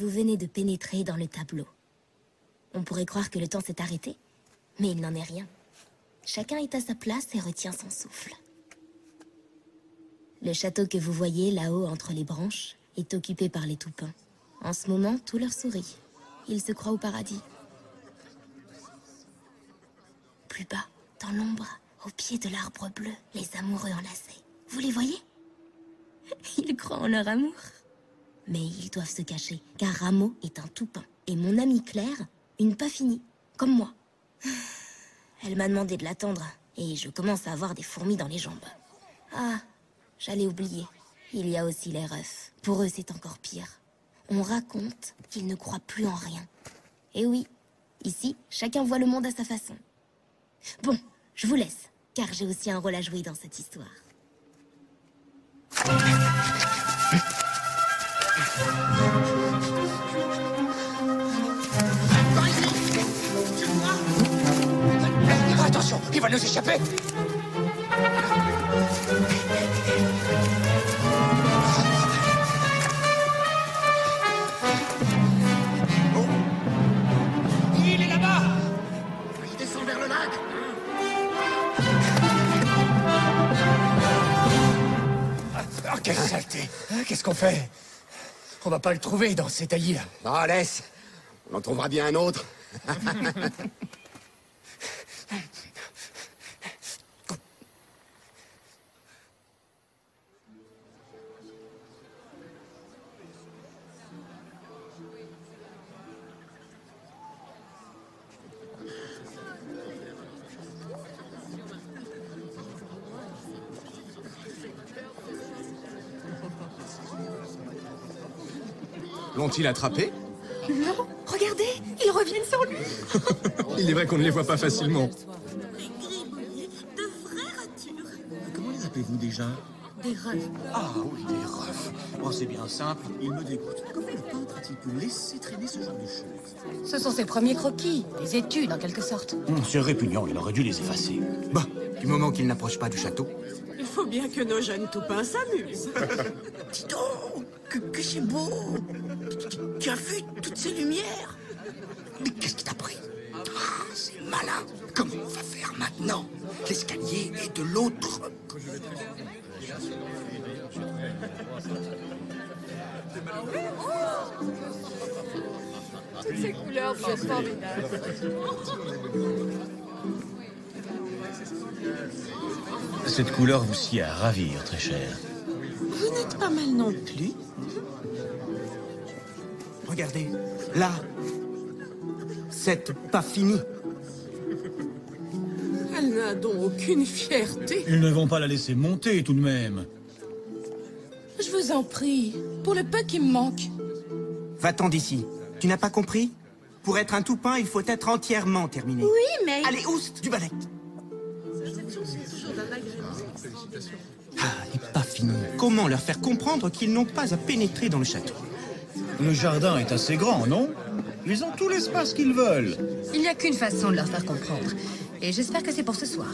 Vous venez de pénétrer dans le tableau. On pourrait croire que le temps s'est arrêté, mais il n'en est rien. Chacun est à sa place et retient son souffle. Le château que vous voyez là-haut entre les branches est occupé par les toupins. En ce moment, tout leur sourit. Ils se croient au paradis. Plus bas, dans l'ombre, au pied de l'arbre bleu, les amoureux enlacés. Vous les voyez? Ils croient en leur amour. Mais ils doivent se cacher, car Rameau est un toupin. Et mon amie Claire, une pas finie, comme moi. Elle m'a demandé de l'attendre, et je commence à avoir des fourmis dans les jambes. Ah, j'allais oublier. Il y a aussi les refs. Pour eux, c'est encore pire. On raconte qu'ils ne croient plus en rien. Et oui, ici, chacun voit le monde à sa façon. Bon, je vous laisse, car j'ai aussi un rôle à jouer dans cette histoire. Par ici! Tu le vois? Attention, il va nous échapper! Oh. Il est là-bas! Il descend vers le lac! Ah, quelle saleté! Qu'est-ce qu'on fait? On va pas le trouver dans ces taillis-là. Ah, laisse. On en trouvera bien un autre. L'ont-ils attrapé? Non, regardez, ils reviennent sur lui. Il est vrai qu'on ne les voit pas facilement. Les gribouillis, de vraies ratures. Comment les appelez-vous déjà? Des refs. Ah oui, des refs. Oh, c'est bien simple, il me dégoûte. Comment le peintre a-t-il pu laisser traîner ce genre de choses? Ce sont ses premiers croquis, des études en quelque sorte. C'est répugnant, il aurait dû les effacer. Bah, du moment qu'il n'approche pas du château. Il faut bien que nos jeunes toupins s'amusent. Dis donc, que c'est beau! Tu as vu toutes ces lumières? Mais qu'est-ce qui t'a pris? Ah, c'est malin! Comment on va faire maintenant? L'escalier est de l'autre. Toutes ces couleurs sont formidables. Cette couleur vous sied à ravir, très cher. Vous n'êtes pas mal non plus. Regardez, là, cette pas finie. Elle n'a donc aucune fierté. Ils ne vont pas la laisser monter, tout de même. Je vous en prie, pour le peu qui me manque. Va-t'en d'ici. Tu n'as pas compris? Pour être un toupin, il faut être entièrement terminé. Oui, mais... Allez, oust, du balai. Ah, les pas finis. Comment leur faire comprendre qu'ils n'ont pas à pénétrer dans le château? Le jardin est assez grand, non? Ils ont tout l'espace qu'ils veulent. Il n'y a qu'une façon de leur faire comprendre. Et j'espère que c'est pour ce soir.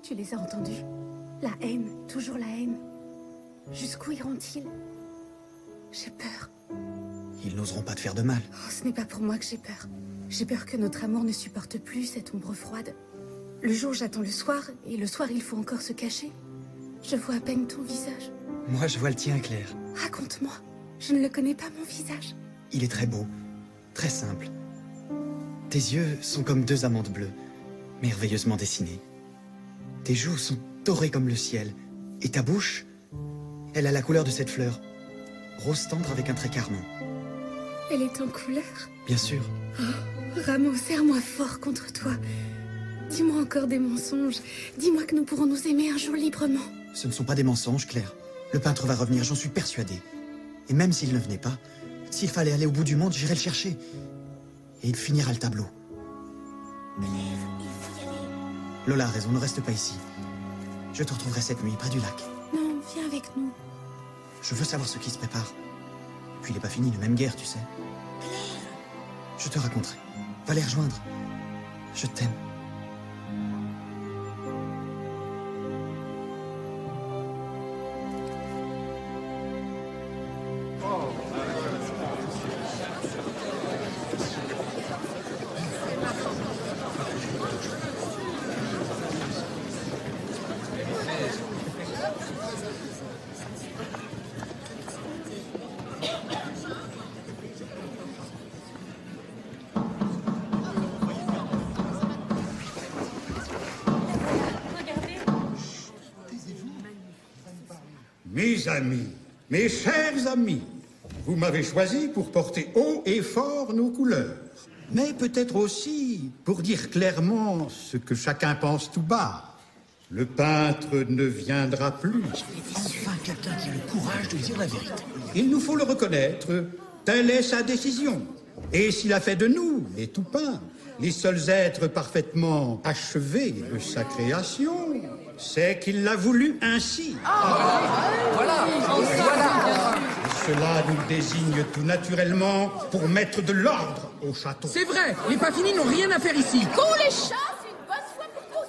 Tu les as entendus? La haine, toujours la haine. Jusqu'où iront-ils? J'ai peur. Ils n'oseront pas te faire de mal. Oh, ce n'est pas pour moi que j'ai peur. J'ai peur que notre amour ne supporte plus cette ombre froide. Le jour, j'attends le soir, et le soir, il faut encore se cacher. Je vois à peine ton visage. Moi, je vois le tien, Claire. Raconte-moi. Je ne le connais pas, mon visage. Il est très beau, très simple. Tes yeux sont comme deux amandes bleues, merveilleusement dessinées. Tes joues sont dorées comme le ciel, et ta bouche, elle a la couleur de cette fleur, rose tendre avec un trait carmin. Elle est en couleur. Bien sûr. Oh, Rameau, serre-moi fort contre toi. Dis-moi encore des mensonges. Dis-moi que nous pourrons nous aimer un jour librement. Ce ne sont pas des mensonges, Claire. Le peintre va revenir, j'en suis persuadée. Et même s'il ne venait pas, s'il fallait aller au bout du monde, j'irai le chercher. Et il finira le tableau. Claire, il faut y aller. Lola a raison, ne reste pas ici. Je te retrouverai cette nuit, près du lac. Non, viens avec nous. Je veux savoir ce qui se prépare. Puis il n'est pas fini, la même guerre, tu sais. Claire. Je te raconterai. Va les rejoindre. Je t'aime. Mes amis, mes chers amis, vous m'avez choisi pour porter haut et fort nos couleurs, mais peut-être aussi pour dire clairement ce que chacun pense tout bas. Le peintre ne viendra plus. Enfin, quelqu'un qui a le courage de dire la vérité. Il nous faut le reconnaître, telle est sa décision. Et s'il a fait de nous, les Toupins, les seuls êtres parfaitement achevés de sa création, c'est qu'il l'a voulu ainsi. Voilà. Et cela nous désigne tout naturellement pour mettre de l'ordre au château. C'est vrai, les Paffini n'ont rien à faire ici. Qu'on les chasse une bonne fois pour tous.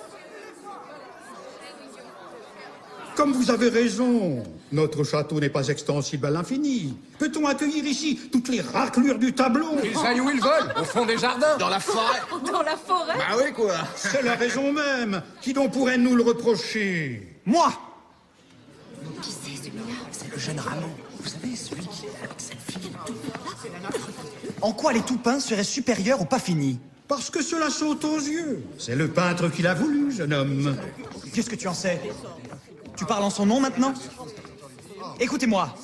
Comme vous avez raison, notre château n'est pas extensible à l'infini. Peut-on accueillir ici toutes les raclures du tableau? Ils aillent où ils veulent, au fond des jardins. Dans la forêt. Dans la forêt? Bah oui, quoi. C'est la raison même. Qui donc pourrait nous le reprocher? Moi! Qui c'est celui-là? C'est le jeune Ramon. Vous savez, celui qui est avec cette fille. En quoi les Toupins seraient supérieurs aux pas finis? Parce que cela saute aux yeux. C'est le peintre qui l'a voulu, jeune homme. Qu'est-ce que tu en sais? Tu parles en son nom maintenant? Écoutez-moi.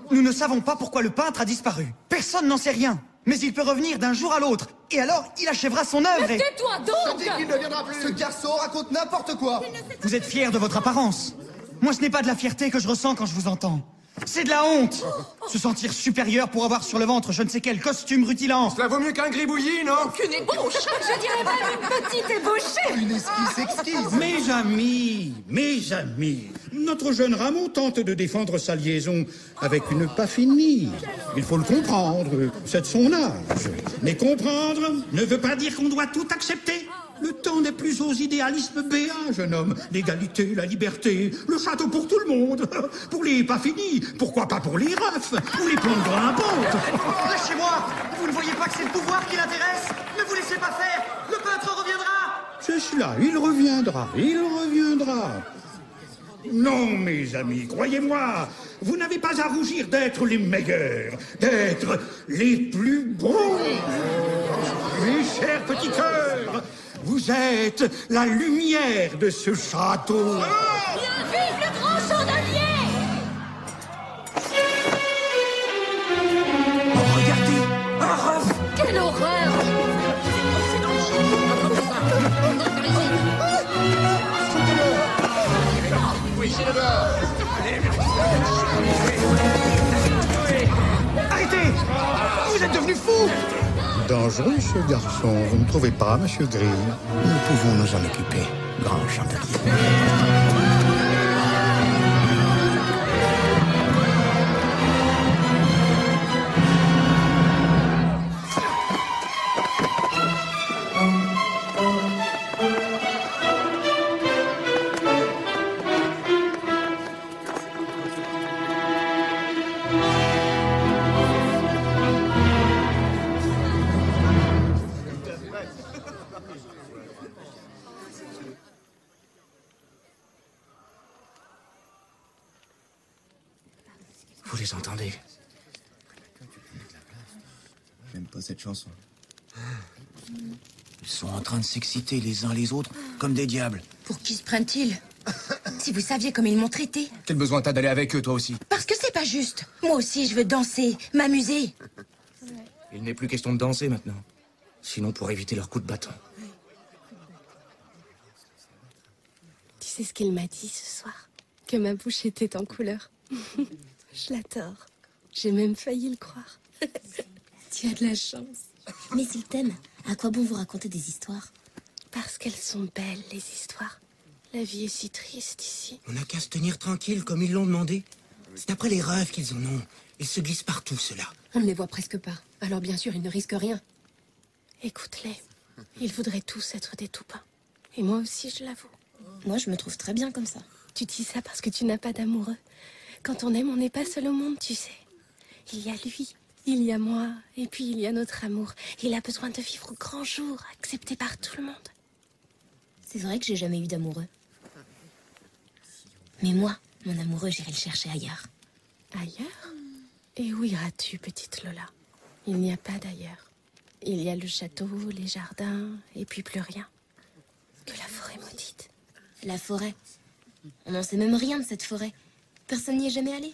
Nous ne savons pas pourquoi le peintre a disparu. Personne n'en sait rien. Mais il peut revenir d'un jour à l'autre. Et alors, il achèvera son œuvre et... Tais-toi donc! Il ne viendra plus. Ce garçon raconte n'importe quoi. Vous êtes fiers de votre apparence. Moi, ce n'est pas de la fierté que je ressens quand je vous entends. C'est de la honte. Se sentir supérieur pour avoir sur le ventre je ne sais quel costume rutilant. Cela vaut mieux qu'un gribouillis, non? Qu'une ébauche! Je dirais même une petite ébauchée! Une esquisse exquise. Mes amis, notre jeune Ramon tente de défendre sa liaison avec une Paffini. Il faut le comprendre, c'est de son âge. Mais comprendre ne veut pas dire qu'on doit tout accepter. Le temps n'est plus aux idéalismes béats, jeune homme. L'égalité, la liberté, le château pour tout le monde. Pour les Paffini, pourquoi pas pour les refs ou les plantes grimpantes. Lâchez-moi. Vous ne voyez pas que c'est le pouvoir qui l'intéresse? Ne vous laissez pas faire. Le peintre reviendra. C'est cela, il reviendra. Non, mes amis, croyez-moi, vous n'avez pas à rougir d'être les meilleurs, d'être les plus beaux. Mes chers petits cœurs, vous êtes la lumière de ce château. Bien vive le grand chandelier! Oh, regardez, un ref. Quelle horreur! Arrêtez. Vous êtes devenu fou. Dangereux, ce garçon, vous ne trouvez pas, monsieur Grimm? Nous pouvons nous en occuper, grand chandelier. Vous les entendez? J'aime pas cette chanson. Ils sont en train de s'exciter les uns les autres comme des diables. Pour qui se prennent-ils? Si vous saviez comme ils m'ont traité. Quel besoin t'as d'aller avec eux, toi aussi? Parce que c'est pas juste. Moi aussi, je veux danser, m'amuser. Il n'est plus question de danser maintenant. Sinon, pour éviter leurs coups de bâton. sais ce qu'il m'a dit ce soir? Que ma bouche était en couleur. Je l'adore. J'ai même failli le croire. Tu as de la chance. Mais s'il t'aime, à quoi bon vous raconter des histoires? Parce qu'elles sont belles, les histoires. La vie est si triste ici. On n'a qu'à se tenir tranquille comme ils l'ont demandé. C'est après les rêves qu'ils en ont. Ils se glissent partout, ceux-là. On ne les voit presque pas. Alors bien sûr, ils ne risquent rien. Écoute-les. Ils voudraient tous être des toupins. Et moi aussi, je l'avoue. Moi, je me trouve très bien comme ça. Tu dis ça parce que tu n'as pas d'amoureux. Quand on aime, on n'est pas seul au monde, tu sais. Il y a lui, il y a moi, et puis il y a notre amour. Il a besoin de vivre au grand jour, accepté par tout le monde. C'est vrai que j'ai jamais eu d'amoureux. Mais moi, mon amoureux, j'irai le chercher ailleurs. Ailleurs? Et où iras-tu, petite Lola? Il n'y a pas d'ailleurs. Il y a le château, les jardins, et puis plus rien. Que la forêt maudite. La forêt? On n'en sait même rien de cette forêt. Personne n'y est jamais allé.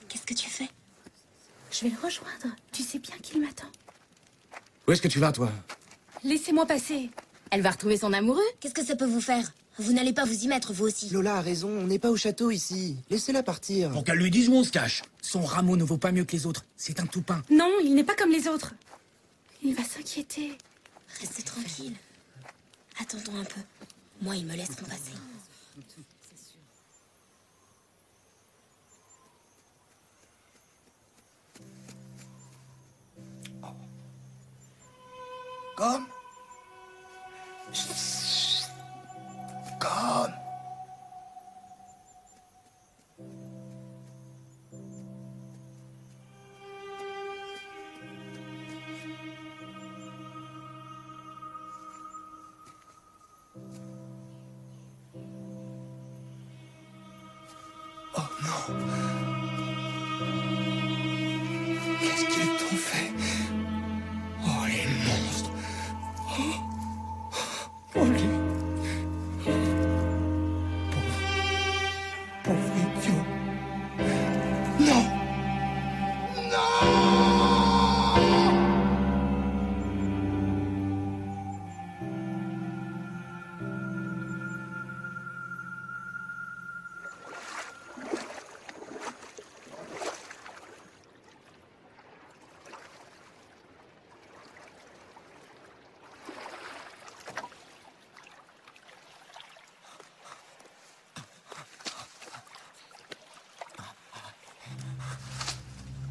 Qu'est-ce que tu fais? Je vais le rejoindre. Tu sais bien qu'il m'attend. Où est-ce que tu vas, toi? Laissez-moi passer. Elle va retrouver son amoureux? Qu'est-ce que ça peut vous faire? Vous n'allez pas vous y mettre, vous aussi. Lola a raison, on n'est pas au château ici. Laissez-la partir. Pour qu'elle lui dise où on se cache. Son rameau ne vaut pas mieux que les autres. C'est un toupin. Non, il n'est pas comme les autres. Il va s'inquiéter. Restez tranquille. Attendons un peu. Moi, ils me laisseront passer. Comme. Comme. Oh non. Qu'est-ce qu'ils t'ont fait? Oh, les monstres. Oh, les... Pauvre idiot. Non. Non.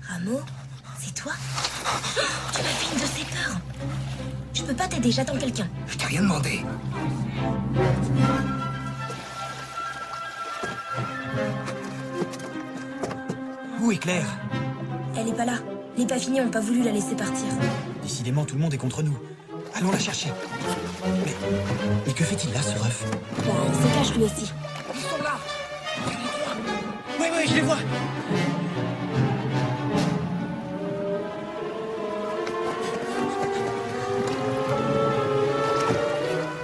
Rameau, c'est toi? Tu m'as fait une de ces peurs. Je peux pas t'aider, j'attends quelqu'un. Je t'ai rien demandé. Où est Claire? Elle est pas là. Les Paffini ont pas voulu la laisser partir. Décidément, tout le monde est contre nous. Allons la chercher. Mais que fait-il là, ce ref? Bah, il se cache lui aussi. Ils sont là. Oui, je les vois.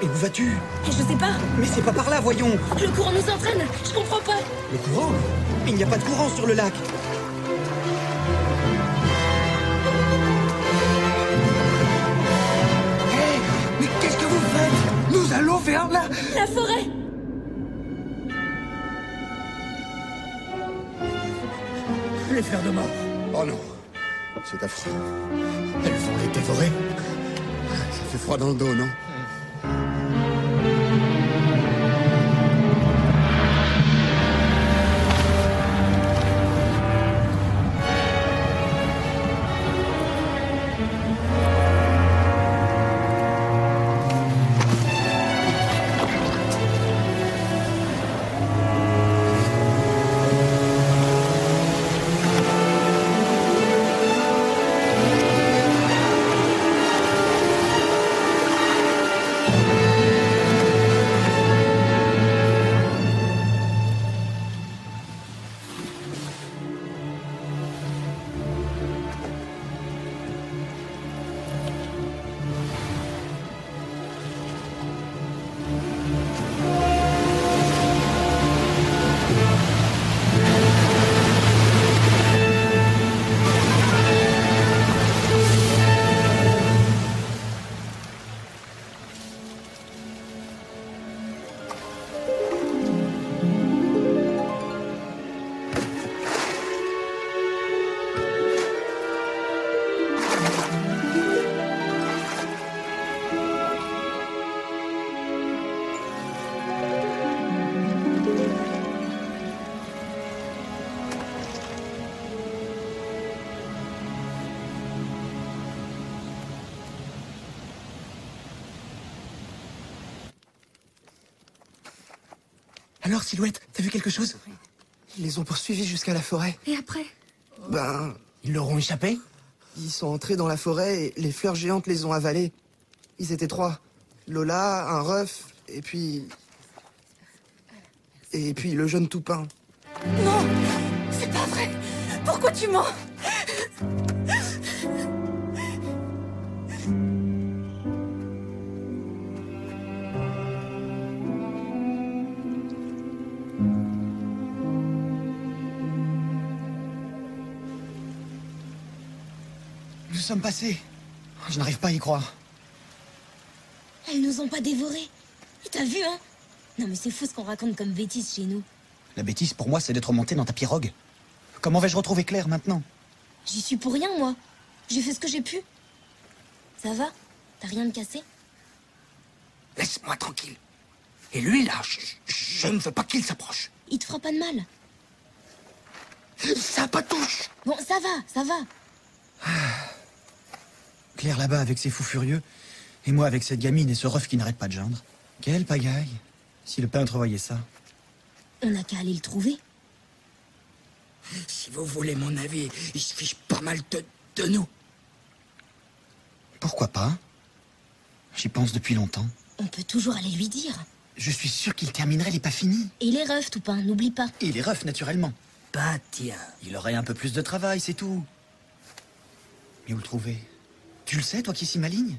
Et où vas-tu? Je sais pas. Mais c'est pas par là, voyons. Le courant nous entraîne. Je comprends pas. Le courant? Il n'y a pas de courant sur le lac. Hé, mais qu'est-ce que vous faites? Nous allons vers la forêt. Les fleurs de mort. Oh non, c'est affreux. Elles vont les dévorer. Ça fait froid dans le dos, non? là. Alors, Silhouette, t'as vu quelque chose? Ils les ont poursuivis jusqu'à la forêt. Et après? Ben, Ils leur ont échappé? ils sont entrés dans la forêt et les fleurs géantes les ont avalés. Ils étaient 3. Lola, un ref, et puis... Et puis le jeune Toupin. Non, c'est pas vrai. Pourquoi tu mens? Nous sommes passés. Je n'arrive pas à y croire. Elles nous ont pas dévorés. Et t'as vu, hein? Non mais c'est fou ce qu'on raconte comme bêtises chez nous. La bêtise pour moi, c'est d'être monté dans ta pirogue. Comment vais-je retrouver Claire maintenant? J'y suis pour rien, moi. J'ai fait ce que j'ai pu. Ça va? T'as rien de cassé? Laisse-moi tranquille. Et lui, là, je ne veux pas qu'il s'approche. Il te fera pas de mal. Ça patouche. Bon, ça va. Claire là-bas avec ses fous furieux, et moi avec cette gamine et ce ref qui n'arrête pas de geindre. Quelle pagaille. Si le peintre voyait ça. On n'a qu'à aller le trouver. Si vous voulez mon avis, il se fiche pas mal de nous. Pourquoi pas? J'y pense depuis longtemps. On peut toujours aller lui dire. Je suis sûr qu'il terminerait les pas finis. Et les refs, Toupin, n'oublie pas. Et les refs, naturellement. Bah tiens. Il aurait un peu plus de travail, c'est tout. Mais où le trouver? Tu le sais, toi qui es si maligne?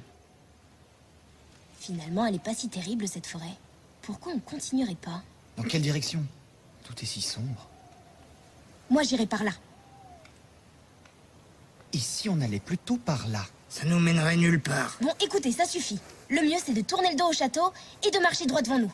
Finalement, elle est pas si terrible, cette forêt. Pourquoi on continuerait pas? Dans quelle direction? Tout est si sombre. Moi, j'irai par là. Et si on allait plutôt par là? Ça nous mènerait nulle part. Bon, écoutez, ça suffit. Le mieux, c'est de tourner le dos au château et de marcher droit devant nous.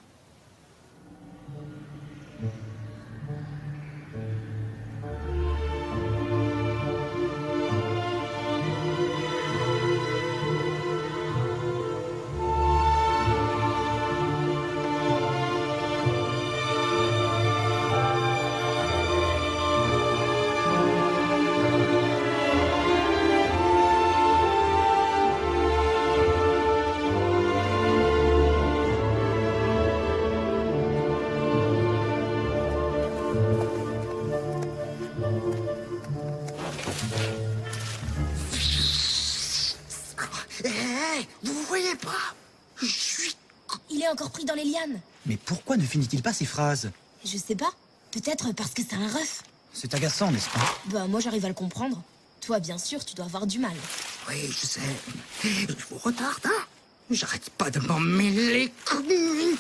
Vous voyez pas? Je suis... Il est encore pris dans les lianes. Mais pourquoi ne finit-il pas ses phrases? Je sais pas. Peut-être parce que c'est un ref. C'est agaçant, n'est-ce pas? Bah, moi, j'arrive à le comprendre. Toi, bien sûr, tu dois avoir du mal. Oui, je sais. Je vous retarde, hein? J'arrête pas de m'en mêler comme une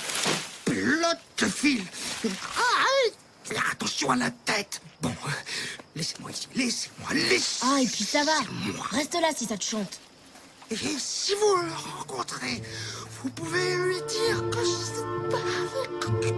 pelote de fil. Attention à la tête. Bon, laissez-moi ici. Laissez-moi. Ah, et puis ça va. Reste là si ça te chante. Et si vous le rencontrez, vous pouvez lui dire que je sais pas avec...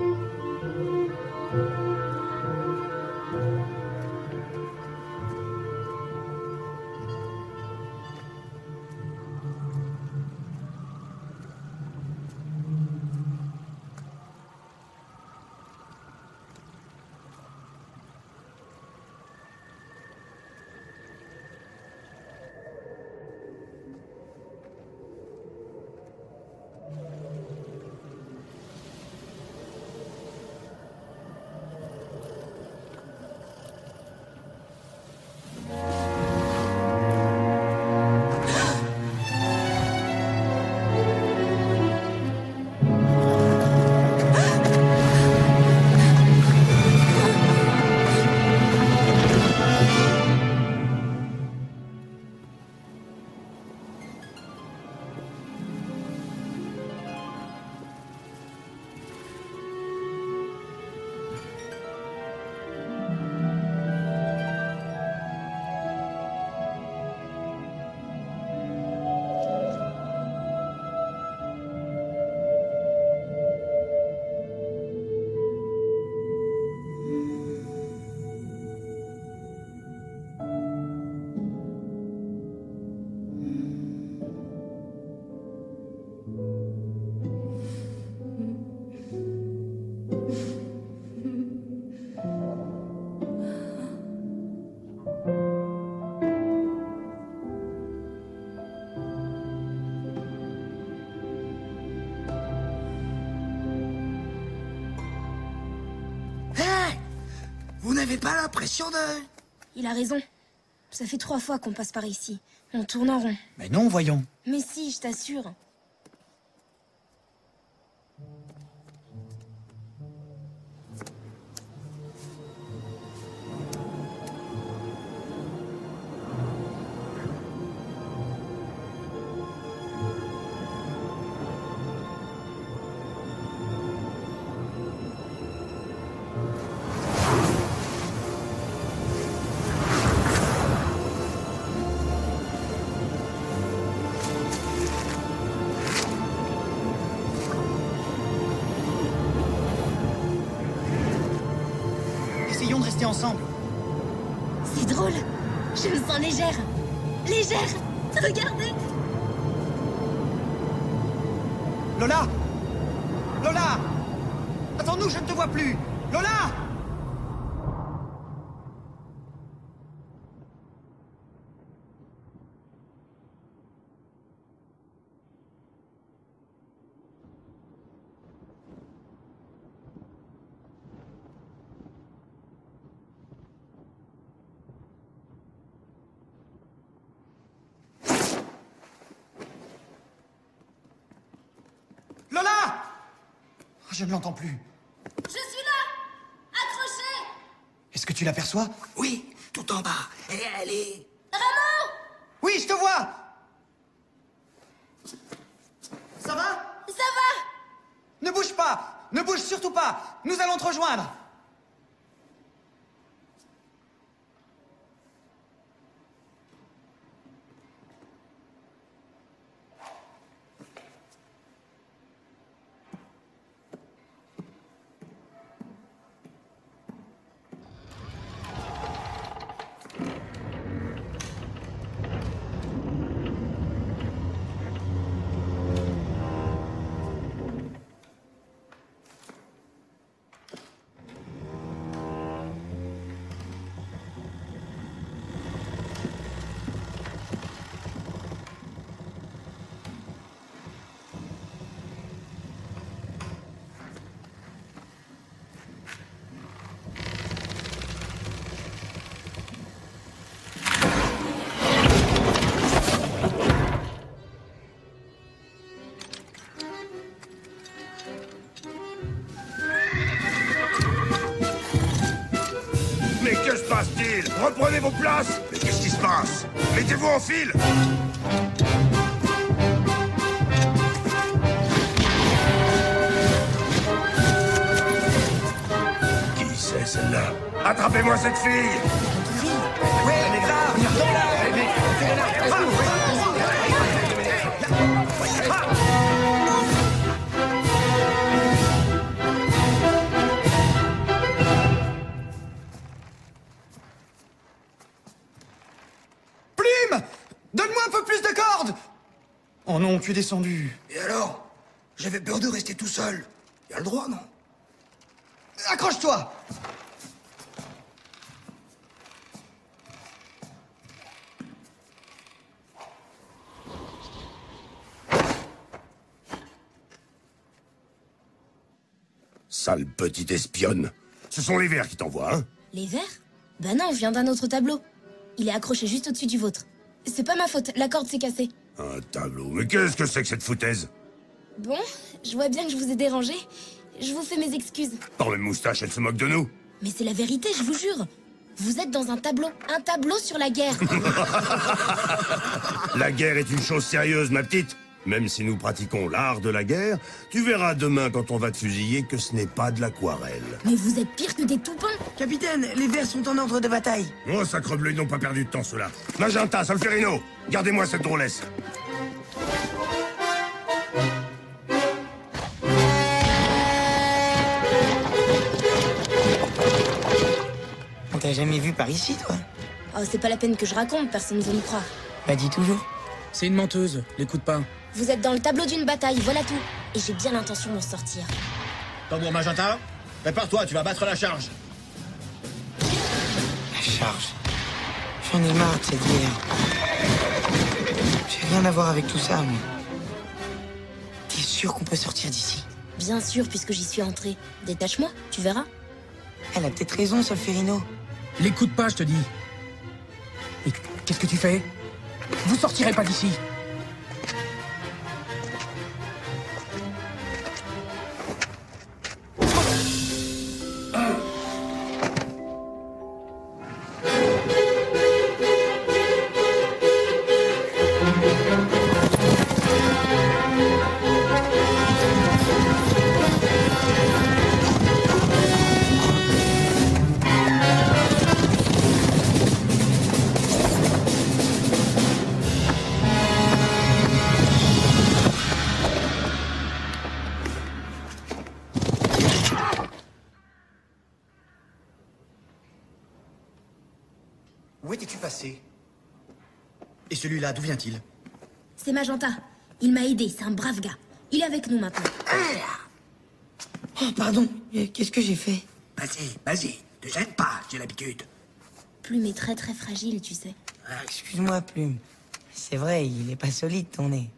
Vous n'avez pas l'impression de... Il a raison. Ça fait 3 fois qu'on passe par ici. On tourne en rond. Mais non, voyons. Mais si, je t'assure. Essayons de rester ensemble. C'est drôle. Je me sens légère. Légère. Regardez. Lola! Lola! Attends-nous, je ne te vois plus! Lola! Lola! Je ne l'entends plus. Je suis là. Accrochez. Est-ce que tu l'aperçois? Oui, tout en bas. Et elle est... Rameau! Oui, je te vois! Ça va? Ça va? Ne bouge pas! Ne bouge surtout pas! Nous allons te rejoindre! Mais que se passe-t-il? Reprenez vos places! Mais qu'est-ce qui se passe? Mettez-vous en file! Qui c'est celle-là? Attrapez-moi cette fille! Oui, elle est grave. Plume! Donne-moi un peu plus de cordes! Oh non, tu es descendu. Et alors? J'avais peur de rester tout seul. Y a le droit, non? Accroche-toi! Sale petite espionne. Ce sont les vers qui t'envoient, hein? Les verres? Ben non, je viens d'un autre tableau. Il est accroché juste au-dessus du vôtre. C'est pas ma faute, la corde s'est cassée. Un tableau. Mais qu'est-ce que c'est que cette foutaise? Bon, je vois bien que je vous ai dérangé. Je vous fais mes excuses. Par le moustache, elle se moque de nous. Mais c'est la vérité, je vous jure. Vous êtes dans un tableau sur la guerre. La guerre est une chose sérieuse, ma petite. Même si nous pratiquons l'art de la guerre, tu verras demain quand on va te fusiller que ce n'est pas de l'aquarelle. Mais vous êtes pire que des toupins. Capitaine, les vers sont en ordre de bataille. Oh, sacrebleu, ils n'ont pas perdu de temps, ceux-là. Magenta, Solferino, gardez-moi cette drôlesse. On t'a jamais vu par ici, toi? Oh, c'est pas la peine que je raconte, personne ne veut me croire. Bah, dis toujours. C'est une menteuse, l'écoute pas. Vous êtes dans le tableau d'une bataille, voilà tout. Et j'ai bien l'intention d'en sortir. Tambour Magenta, prépare-toi, tu vas battre la charge. La charge. J'en ai marre de cette guerre. J'ai rien à voir avec tout ça, moi. T'es sûr qu'on peut sortir d'ici? Bien sûr, puisque j'y suis entrée. Détache-moi, tu verras. Elle a peut-être raison, Solferino. L'écoute pas, je te dis. Et qu'est-ce que tu fais? Vous sortirez pas d'ici. Où étais-tu passé? Et celui-là, d'où vient-il? C'est Magenta. Il m'a aidé, c'est un brave gars. Il est avec nous maintenant. Oh, pardon, qu'est-ce que j'ai fait? Vas-y, te gêne pas, j'ai l'habitude. Plume est très très fragile, tu sais. Ah, excuse-moi, Plume. C'est vrai, il est pas solide, ton nez.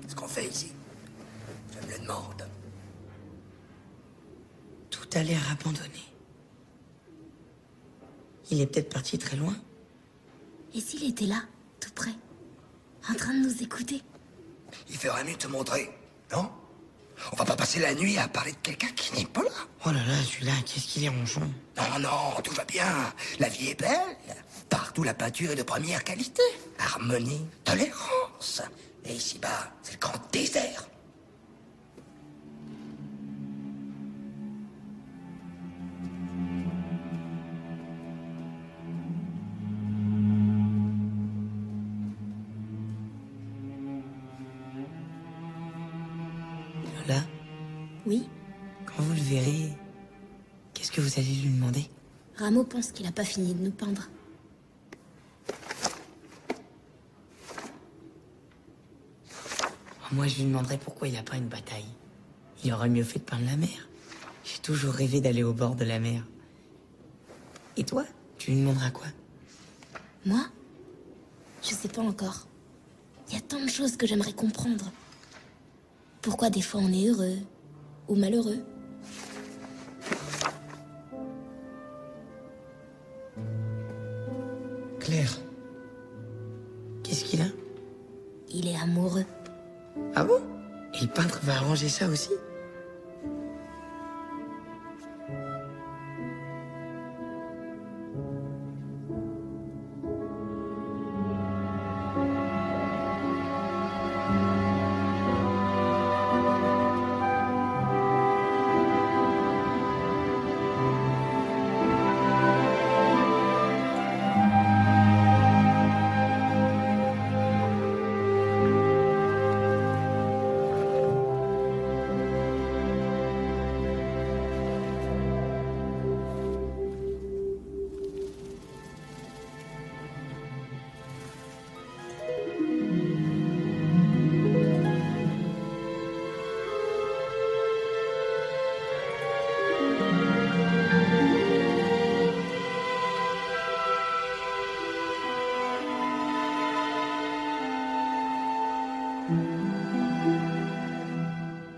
Ce qu'on fait ici, je me le demande. Tout a l'air abandonné. Il est peut-être parti très loin. Et s'il était là, tout près, en train de nous écouter? Il ferait mieux de te montrer, non? On va pas passer la nuit à parler de quelqu'un qui n'est pas là. Oh là là, celui-là, qu'est-ce qu'il est ronchon. Non, tout va bien. La vie est belle. Partout, la peinture est de première qualité. Harmonie, tolérance. Et ici-bas, c'est le grand désert. Lola, Oui, quand vous le verrez, qu'est-ce que vous allez lui demander? Rameau pense qu'il a pas fini de nous peindre. Moi, je lui demanderai pourquoi il a pas une bataille. Il aurait mieux fait de peindre la mer. J'ai toujours rêvé d'aller au bord de la mer. Et toi, tu lui demanderas quoi? Moi? Je sais pas encore. Il y a tant de choses que j'aimerais comprendre. Pourquoi des fois on est heureux ou malheureux? Claire. Qu'est-ce qu'il a? Il est amoureux. Ah bon? Et le peintre va arranger ça aussi?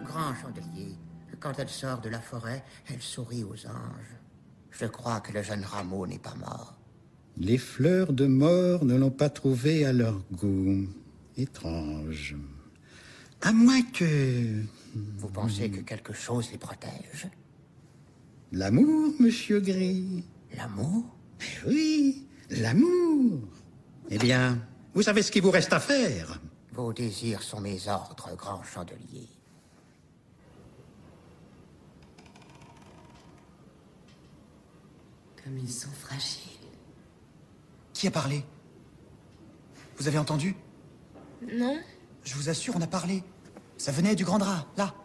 Grand chandelier, quand elle sort de la forêt, elle sourit aux anges. Je crois que le jeune Rameau n'est pas mort. Les fleurs de mort ne l'ont pas trouvé à leur goût. Étrange. À moins que... Vous pensez que quelque chose les protège? L'amour, monsieur Gris. L'amour? Oui, l'amour. Eh bien, vous savez ce qu'il vous reste à faire. Vos désirs sont mes ordres, grand chandelier. Comme ils sont fragiles. Qui a parlé? Vous avez entendu? Non. Je vous assure, on a parlé. Ça venait du grand drap, là.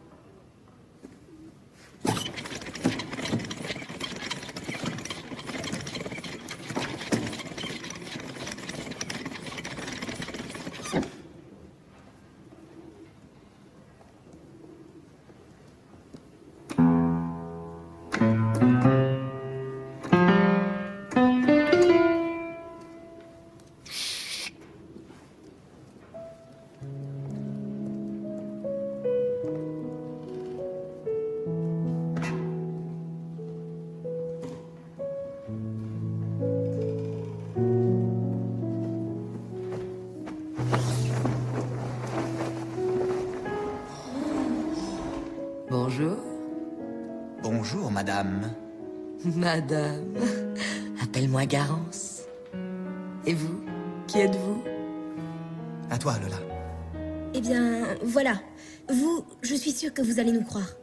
Bonjour. Bonjour, madame. Madame. Appelle-moi Garance. Et vous? Qui êtes-vous? À toi, Lola. Eh bien, voilà. Vous, je suis sûre que vous allez nous croire.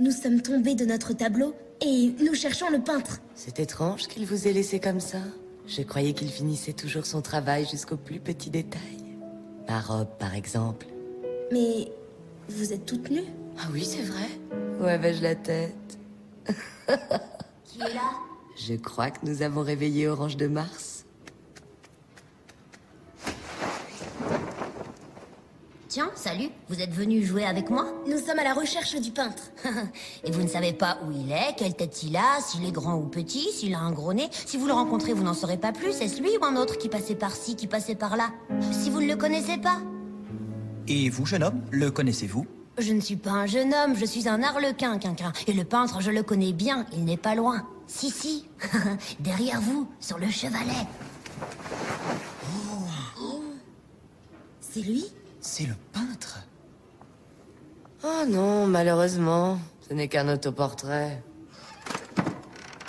Nous sommes tombés de notre tableau et nous cherchons le peintre. C'est étrange qu'il vous ait laissé comme ça. Je croyais qu'il finissait toujours son travail jusqu'au plus petit détail. Ma robe, par exemple. Mais vous êtes toutes nues? Ah oui, c'est vrai. Où avais-je la tête? Qui est là? Je crois que nous avons réveillé Orange de Mars. Tiens, salut, vous êtes venu jouer avec moi? Nous sommes à la recherche du peintre. Et vous ne savez pas où il est, quelle tête il a, s'il est grand ou petit, s'il a un gros nez. Si vous le rencontrez, vous n'en saurez pas plus. Est-ce lui ou un autre qui passait par-ci, qui passait par-là? Si vous ne le connaissez pas? Et vous, jeune homme, le connaissez-vous? Je ne suis pas un jeune homme, je suis un arlequin, quinquin. Et le peintre, je le connais bien, il n'est pas loin. Si, si, derrière vous, sur le chevalet. Oh. C'est lui? C'est le peintre. Oh non, malheureusement, ce n'est qu'un autoportrait.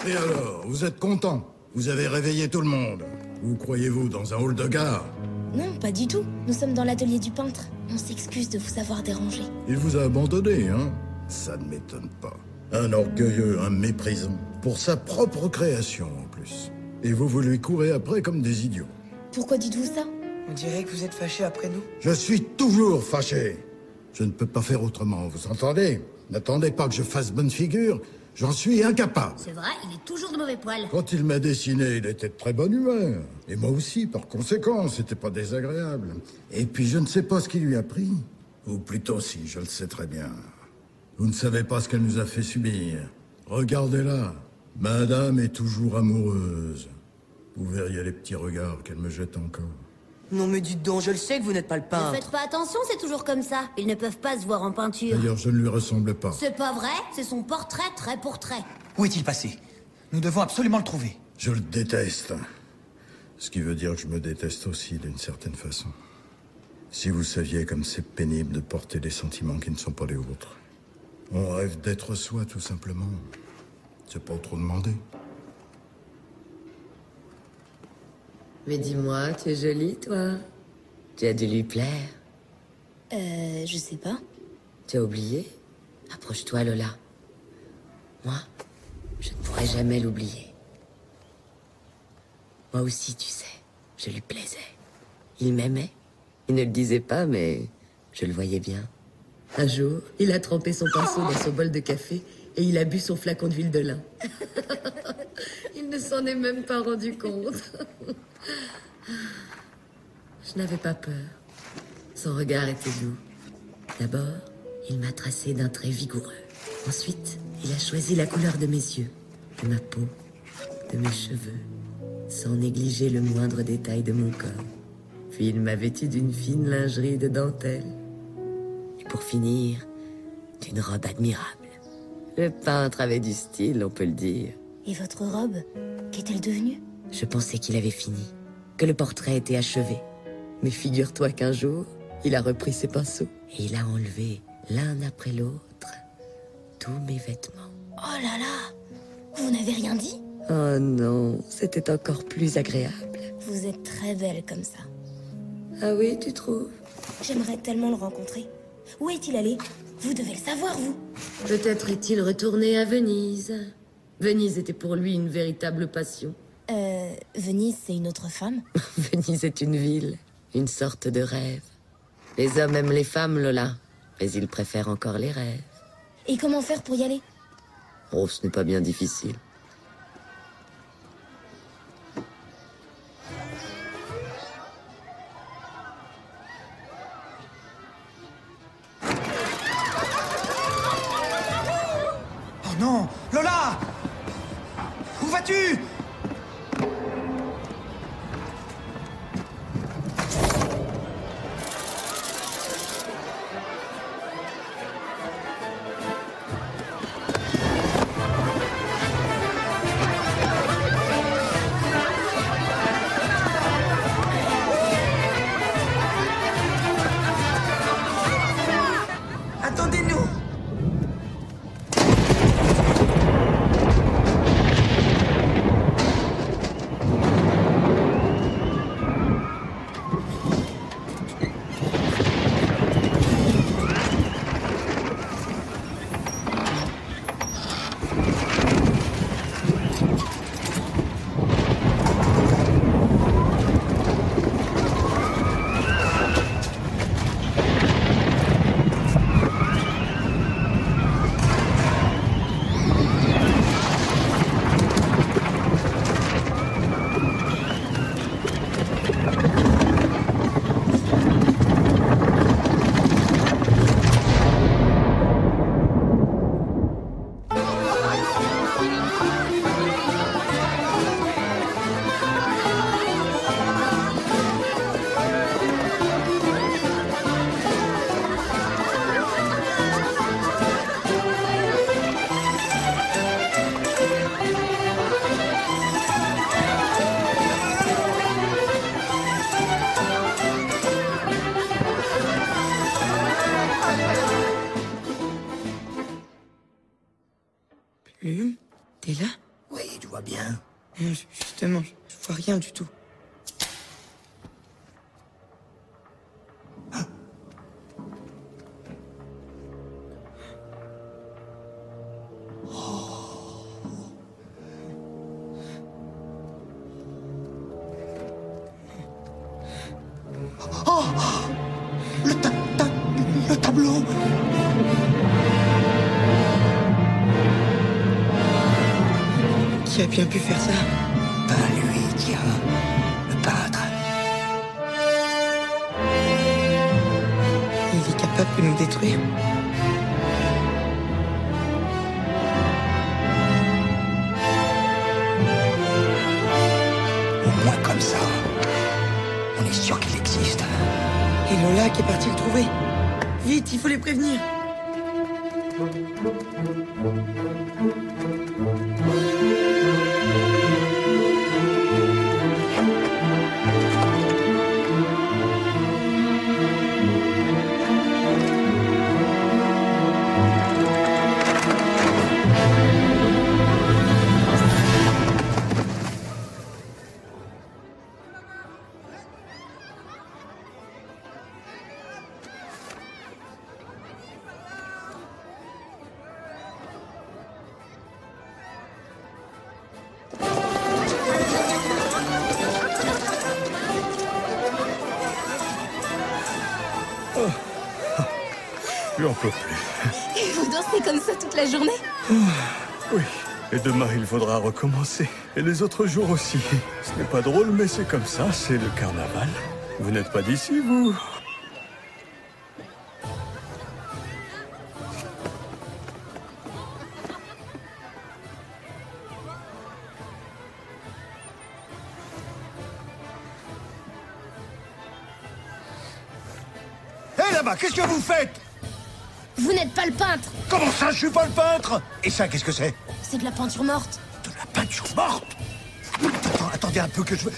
Et alors, vous êtes content? Vous avez réveillé tout le monde. Où croyez-vous, dans un hall de gare? Non, pas du tout. Nous sommes dans l'atelier du peintre. On s'excuse de vous avoir dérangé. Il vous a abandonné, hein? Ça ne m'étonne pas. Un orgueilleux, un méprisant. Pour sa propre création, en plus. Et vous lui courez après comme des idiots. Pourquoi dites-vous ça? On dirait que vous êtes fâché après nous. Je suis toujours fâché. Je ne peux pas faire autrement, vous entendez? N'attendez pas que je fasse bonne figure. J'en suis incapable. C'est vrai, il est toujours de mauvais poil. Quand il m'a dessiné, il était de très bonne humeur. Et moi aussi, par conséquent, c'était pas désagréable. Et puis je ne sais pas ce qui lui a pris. Ou plutôt si, je le sais très bien. Vous ne savez pas ce qu'elle nous a fait subir. Regardez-la. Madame est toujours amoureuse. Vous verriez les petits regards qu'elle me jette encore. Non mais dites donc, je le sais que vous n'êtes pas le Ne peintre. faites pas attention, c'est toujours comme ça. Ils ne peuvent pas se voir en peinture. D'ailleurs, je ne lui ressemble pas. C'est pas vrai, c'est son portrait trait pour trait. Où est-il passé? Nous devons absolument le trouver. Je le déteste. Ce qui veut dire que je me déteste aussi, d'une certaine façon. Si vous saviez comme c'est pénible de porter des sentiments qui ne sont pas les vôtres. On rêve d'être soi, tout simplement. C'est pas trop demandé. Mais dis-moi, tu es jolie, toi. Tu as dû lui plaire. Je sais pas. Tu as oublié? Approche-toi, Lola. Moi, je ne pourrai jamais l'oublier. Moi aussi, tu sais, je lui plaisais. Il m'aimait. Il ne le disait pas, mais je le voyais bien. Un jour, il a trempé son pinceau dans son bol de café et il a bu son flacon d'huile de lin. Il ne s'en est même pas rendu compte. Je n'avais pas peur. Son regard était doux. D'abord, il m'a tracé d'un trait vigoureux. Ensuite, il a choisi la couleur de mes yeux, de ma peau, de mes cheveux, sans négliger le moindre détail de mon corps. Puis il m'a vêtu d'une fine lingerie de dentelle. Et pour finir, d'une robe admirable. Le peintre avait du style, on peut le dire. Et votre robe, qu'est-elle devenue? Je pensais qu'il avait fini, que le portrait était achevé. Mais figure-toi qu'un jour, il a repris ses pinceaux et il a enlevé, l'un après l'autre, tous mes vêtements. Oh là là! Vous n'avez rien dit? Oh non, c'était encore plus agréable. Vous êtes très belle comme ça. Ah oui, tu trouves? J'aimerais tellement le rencontrer. Où est-il allé? Vous devez le savoir, vous. Peut-être est-il retourné à Venise. Venise était pour lui une véritable passion. Venise, c'est une autre femme? Venise est une ville, une sorte de rêve. Les hommes aiment les femmes, Lola, mais ils préfèrent encore les rêves. Et comment faire pour y aller? Oh, ce n'est pas bien difficile. Oh non! Lola! Où vas-tu? Attendez-nous! Plume, t'es là? Oui, tu vois bien. Justement, je vois rien du tout. Oh! Le tableau! Qui a bien pu faire ça? Ben lui, tiens, le peintre. Il est capable de nous détruire? Au moins comme ça, on est sûr qu'il existe. Et Lola qui est partie le trouver. Vite, il faut les prévenir. J'en peux plus. Et vous dansez comme ça toute la journée? Oui. Et demain, il faudra recommencer. Et les autres jours aussi. Ce n'est pas drôle, mais c'est comme ça, c'est le carnaval. Vous n'êtes pas d'ici, vous? Hé, là-bas, qu'est-ce que vous faites? Vous n'êtes pas le peintre! Comment ça, je suis pas le peintre? Et ça, qu'est-ce que c'est? C'est de la peinture morte. De la peinture morte? Attendez un peu que je... Et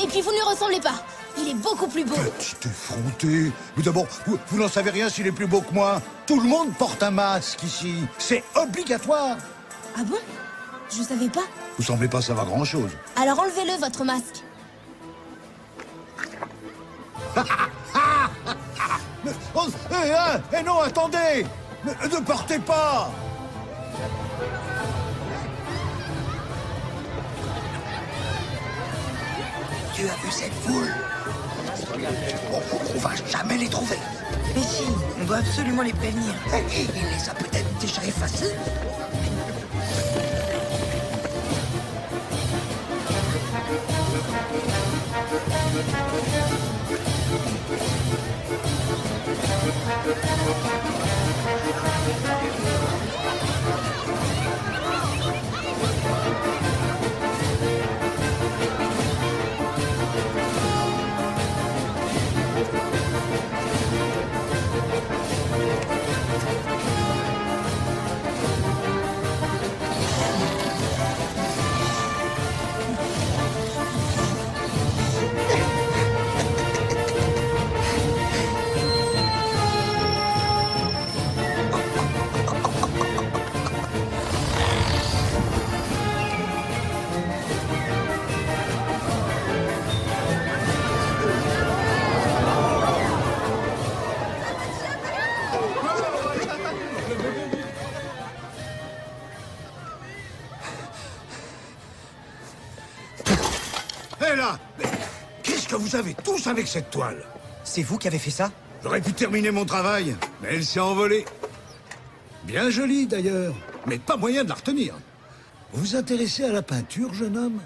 puis vous ne lui ressemblez pas. Il est beaucoup plus beau. Petite effrontée. Mais d'abord, vous n'en savez rien s'il est plus beau que moi. Tout le monde porte un masque ici. C'est obligatoire. Ah bon? Je savais pas. Vous semblez pas savoir grand-chose. Alors enlevez-le, votre masque. Oh, non, attendez! Ne partez pas! Tu as vu cette foule? On va jamais les trouver. Mais si, on doit absolument les prévenir. Il les a peut-être déjà effacés. Hé là! Qu'est-ce que vous avez tous avec cette toile? C'est vous qui avez fait ça? J'aurais pu terminer mon travail, mais elle s'est envolée. Bien jolie, d'ailleurs, mais pas moyen de la retenir. Vous vous intéressez à la peinture, jeune homme?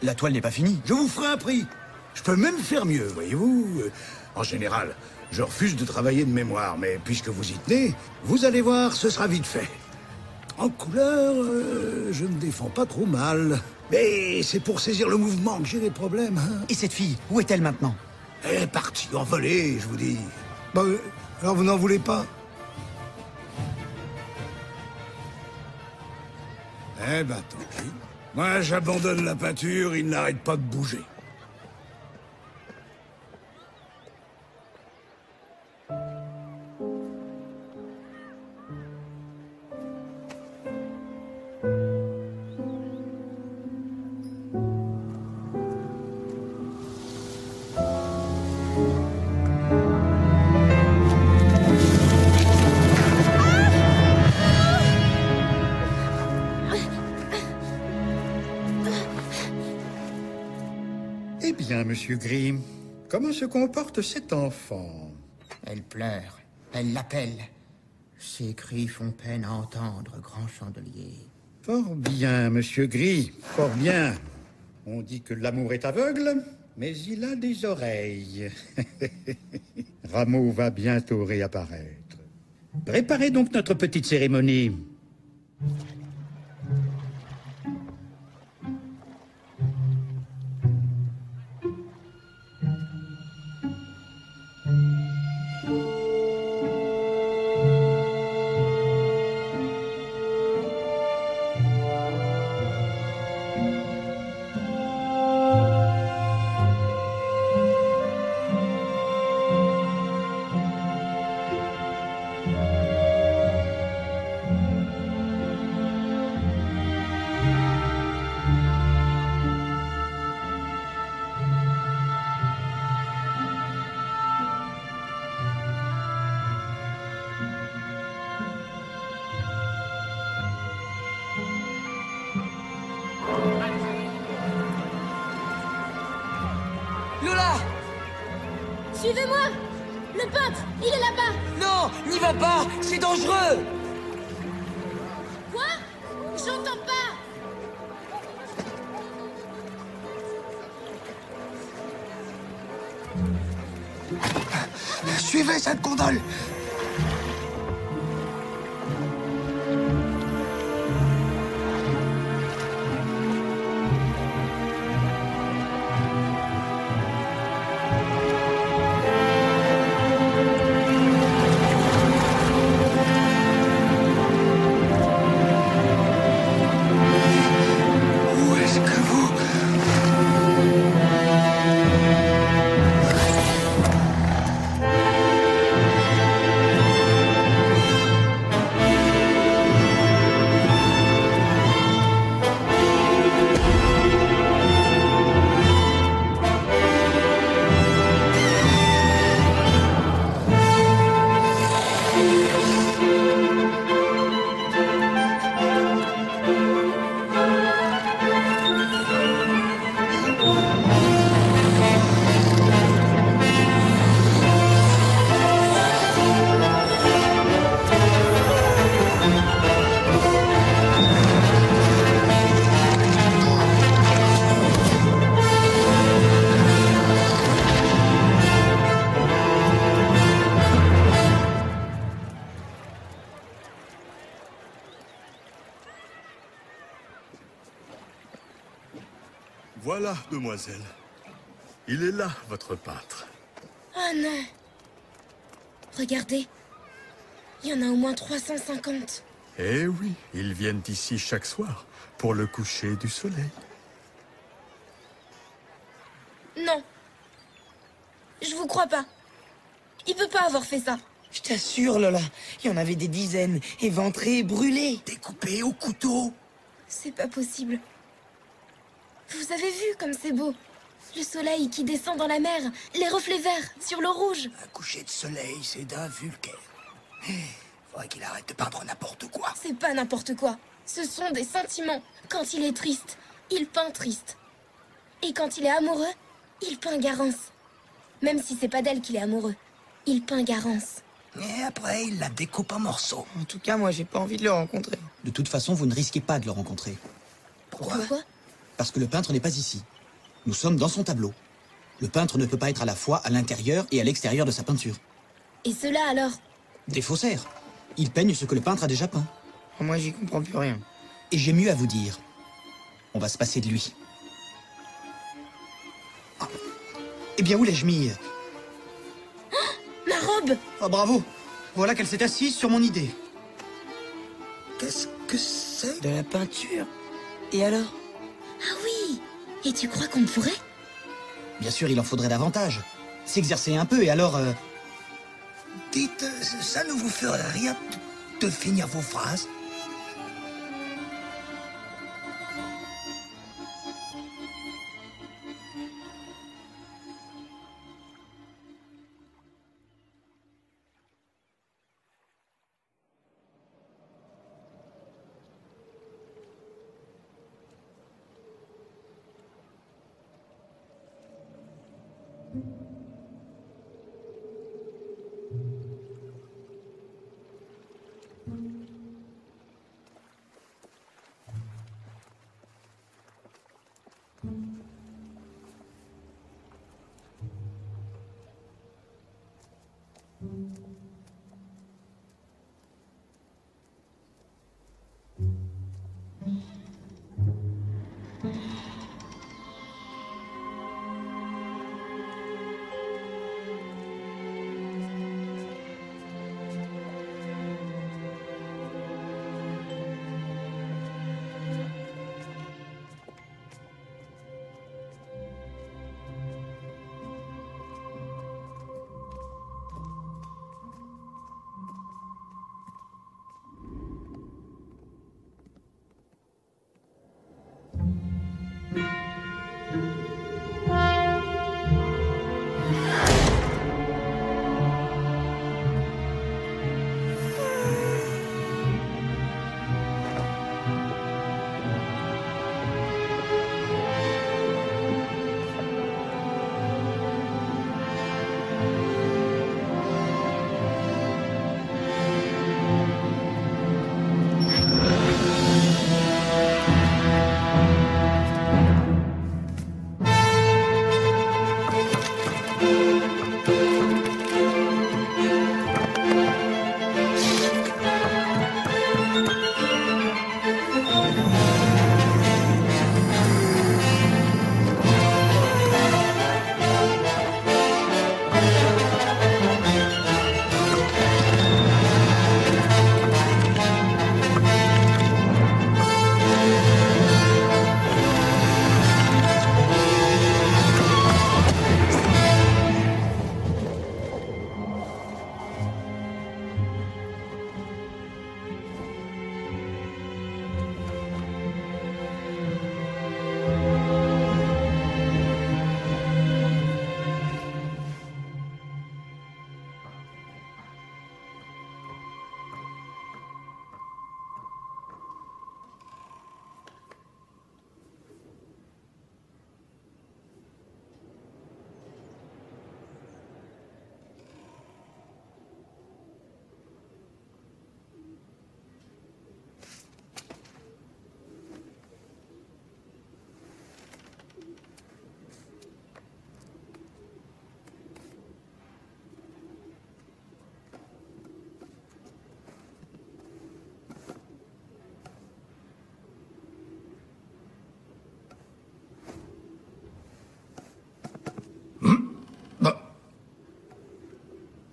La toile n'est pas finie. Je vous ferai un prix. Je peux même faire mieux, voyez-vous. En général, je refuse de travailler de mémoire, mais puisque vous y tenez, vous allez voir, ce sera vite fait. En couleur, je me défends pas trop mal. Mais c'est pour saisir le mouvement que j'ai des problèmes. Hein. Et cette fille, où est-elle maintenant? Elle est partie envolée, je vous dis. Bon, alors vous n'en voulez pas? Eh ben, tant pis. Moi, j'abandonne la peinture, il n'arrête pas de bouger. Eh bien, monsieur Grimm, comment se comporte cet enfant? Elle pleure, elle l'appelle. Ses cris font peine à entendre, grand chandelier. Fort bien, monsieur Gris, fort bien. On dit que l'amour est aveugle, mais il a des oreilles. Rameau va bientôt réapparaître. Préparez donc notre petite cérémonie. Lola! Suivez-moi! Le peintre, il est là-bas! Non, n'y va pas, c'est dangereux! Quoi? J'entends pas! Suivez cette gondole! Voilà, demoiselle. Il est là, votre peintre. Oh non! Regardez. Il y en a au moins 350. Eh oui, ils viennent ici chaque soir pour le coucher du soleil. Non. Je vous crois pas. Il peut pas avoir fait ça. Je t'assure, Lola, il y en avait des dizaines, éventrés, brûlés, découpés au couteau. C'est pas possible. Vous avez vu comme c'est beau? Le soleil qui descend dans la mer, les reflets verts sur l'eau rouge. Un coucher de soleil, c'est d'un Vulcain. Faudrait qu'il arrête de peindre n'importe quoi. C'est pas n'importe quoi. Ce sont des sentiments. Quand il est triste, il peint triste. Et quand il est amoureux, il peint Garance. Même si c'est pas d'elle qu'il est amoureux, il peint Garance. Et après, il la découpe en morceaux. En tout cas, moi, j'ai pas envie de le rencontrer. De toute façon, vous ne risquez pas de le rencontrer. Pourquoi? Parce que le peintre n'est pas ici. Nous sommes dans son tableau. Le peintre ne peut pas être à la fois à l'intérieur et à l'extérieur de sa peinture. Et cela alors? Des faussaires. Ils peignent ce que le peintre a déjà peint. Moi, j'y comprends plus rien. Et j'ai mieux à vous dire. On va se passer de lui. Ah. Eh bien, où l'ai-je mis? Ma robe! Oh, bravo! Voilà qu'elle s'est assise sur mon idée. Qu'est-ce que c'est? De la peinture. Et alors? Ah oui! Et tu crois qu'on pourrait? Bien sûr, il en faudrait davantage. S'exercer un peu et alors... Dites, ça ne vous ferait rien de finir vos phrases?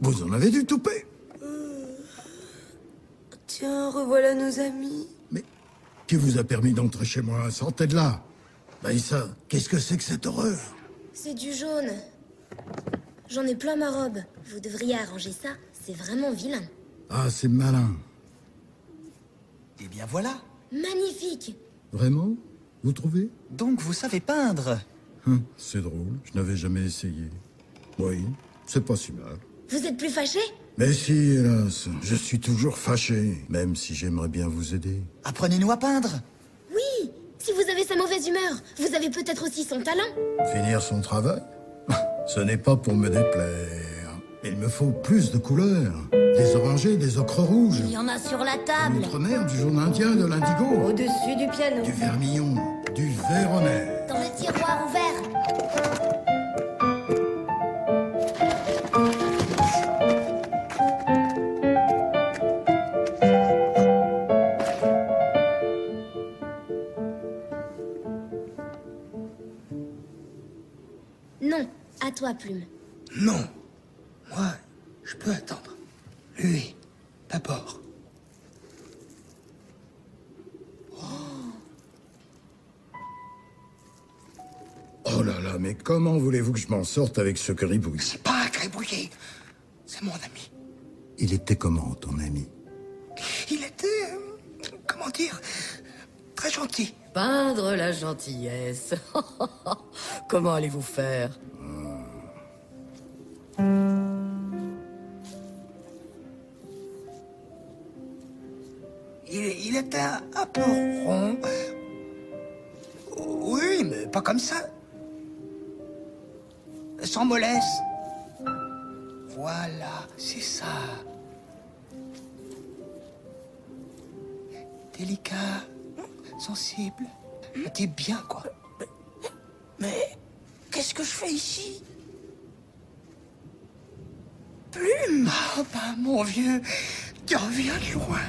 Vous en avez du toupet. Tiens, revoilà nos amis. Qui vous a permis d'entrer chez moi? Sortez de là. Baïssa, qu'est-ce que c'est que cette horreur? C'est du jaune. J'en ai plein ma robe. Vous devriez arranger ça. C'est vraiment vilain. Ah, c'est malin. Eh bien voilà. Magnifique. Vraiment? Vous trouvez? Donc vous savez peindre. C'est drôle, je n'avais jamais essayé. Oui, c'est pas si mal. Vous êtes plus fâché? Mais si, hélas, je suis toujours fâché, même si j'aimerais bien vous aider. Apprenez-nous à peindre. Oui. Si vous avez sa mauvaise humeur, vous avez peut-être aussi son talent. Finir son travail? Ce n'est pas pour me déplaire. Il me faut plus de couleurs. Des orangés, des ocres rouges. Il y en a sur la table. L'outre-mer, du jaune indien, de l'indigo. Au-dessus du piano. Du vermillon, du véronais. Dans le tiroir ouvert. Non, à toi, Plume. Non. Moi, je peux attendre. Lui, d'abord. Oh là là, mais comment voulez-vous que je m'en sorte avec ce gribouille? C'est pas un gribouillis. C'est mon ami. Il était comment, ton ami? Il était... comment dire? Très gentil. Peindre la gentillesse. Comment allez-vous faire? Il était un peu rond. Oui, mais pas comme ça. Sans mollesse. Voilà, c'est ça. Délicat, sensible. T'es bien, quoi. Mais qu'est-ce que je fais ici? Plume! Ah, bah, mon vieux, tu reviens de loin.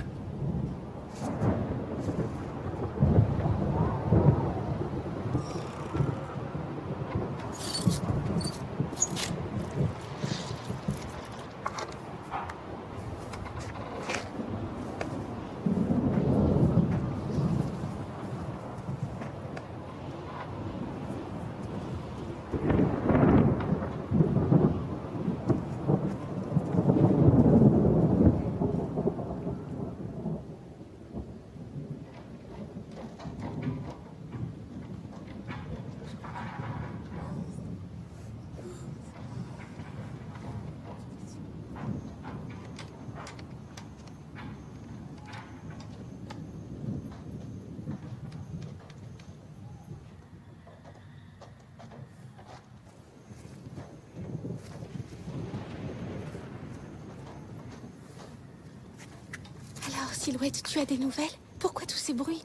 Alors, Silhouette, tu as des nouvelles? Pourquoi tous ces bruits?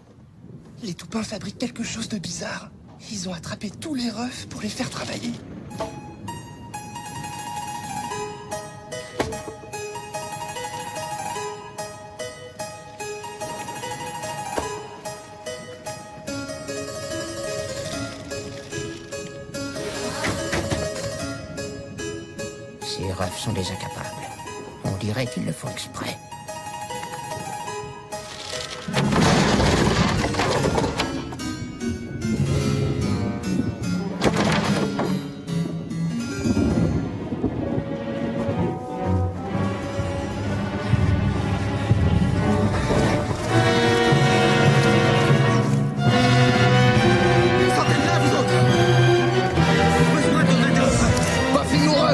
Les Toupins fabriquent quelque chose de bizarre. Ils ont attrapé tous les refs pour les faire travailler. Ces refs sont des incapables. On dirait qu'ils le font exprès.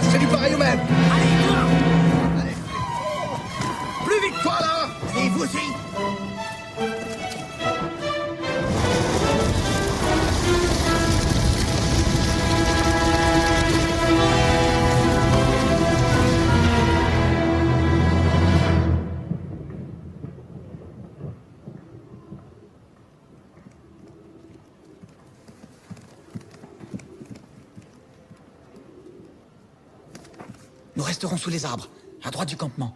C'est du pareil au même. Allez. Plus vite, toi, là. Et vous aussi. Nous resterons sous les arbres, à droite du campement.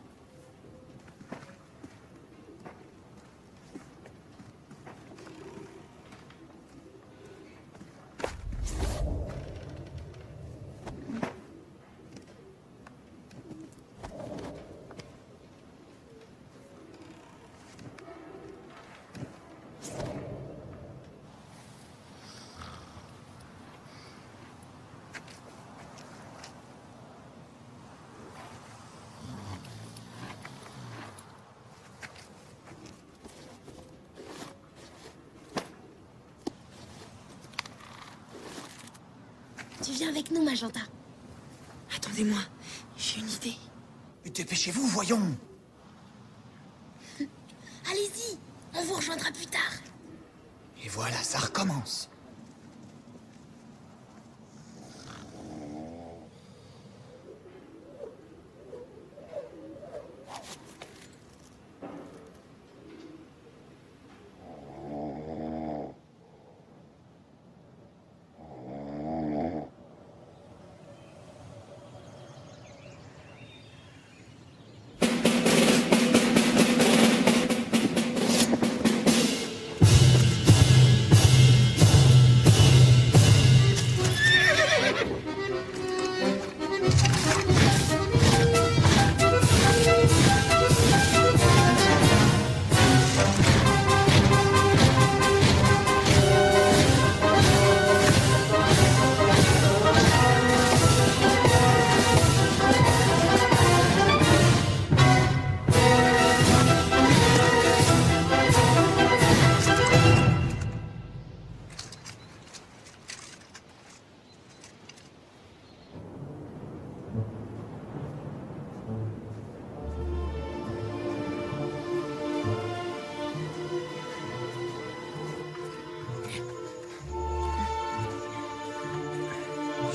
Tu viens avec nous, Magenta. Attendez-moi, j'ai une idée. Dépêchez-vous, voyons. Allez-y, on vous rejoindra plus tard. Et voilà, ça recommence.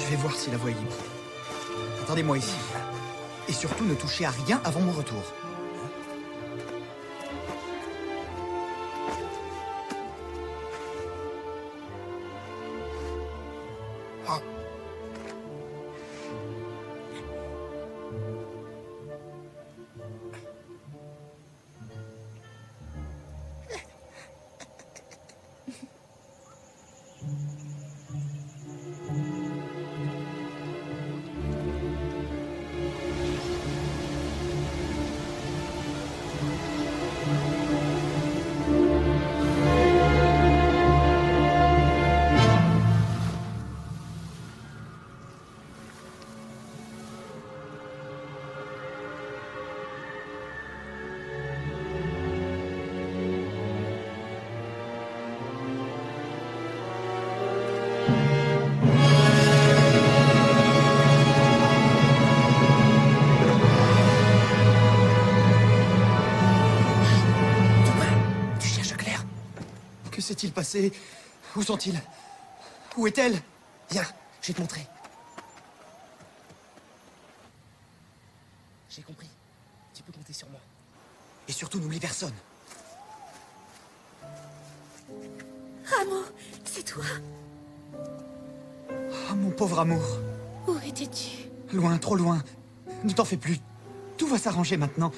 Je vais voir si la voie est libre. Attendez-moi ici. Et surtout, ne touchez à rien avant mon retour. Ah. Que s'est-il passé? Où sont-ils? Où est-elle? Viens, je vais te montrer. J'ai compris. Tu peux compter sur moi. Et surtout, n'oublie personne. Rameau, c'est toi. Ah, mon pauvre amour. Où étais-tu? Loin, trop loin. Ne t'en fais plus. Tout va s'arranger maintenant.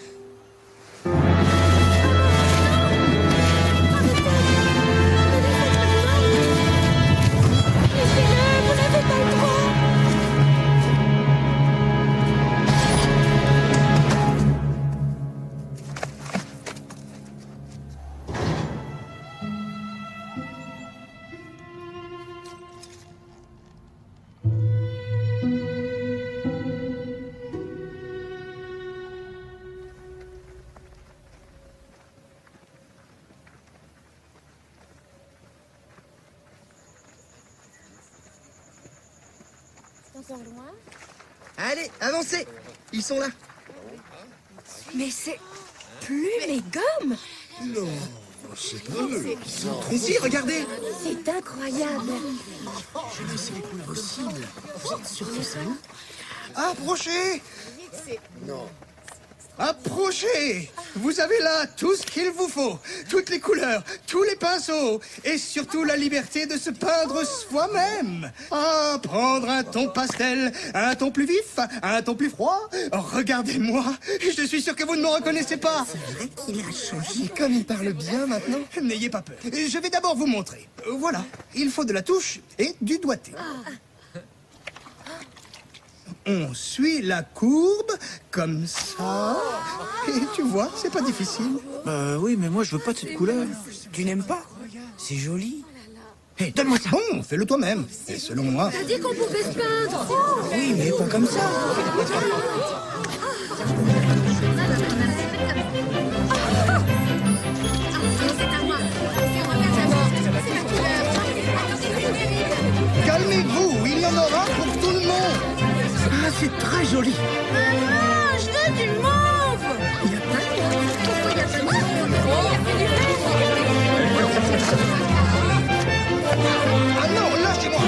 Encore loin? Allez, avancez. Ils sont là. Mais c'est plus mes gommes. Non, c'est pas eux. Mais si, regardez. C'est incroyable. Je ne sais pas possible. Vous êtes sûr que ça? Approchez! Non. Approchez! Vous avez là tout ce qu'il vous faut. Toutes les couleurs, tous les pinceaux. Et surtout la liberté de se peindre soi-même. Ah, prendre un ton pastel, un ton plus vif, un ton plus froid. Regardez-moi. Je suis sûr que vous ne me reconnaissez pas. C'est vrai qu'il a changé. Comme il parle bien maintenant. N'ayez pas peur. Je vais d'abord vous montrer. Voilà. Il faut de la touche et du doigté. On suit la courbe, comme ça. Et tu vois, c'est pas difficile. Oui, mais moi je veux pas de cette couleur. Tu n'aimes pas? C'est joli. Hé, donne-moi ça. Bon, fais-le toi-même. Et selon moi... T'as dit qu'on pouvait se peindre. Oui, mais pas comme ça. Calmez-vous, il y en aura pour joli. Maman, je veux du mauve. Il y a pas Pourquoi il y a pas de mauve? Ah non, lâchez-moi.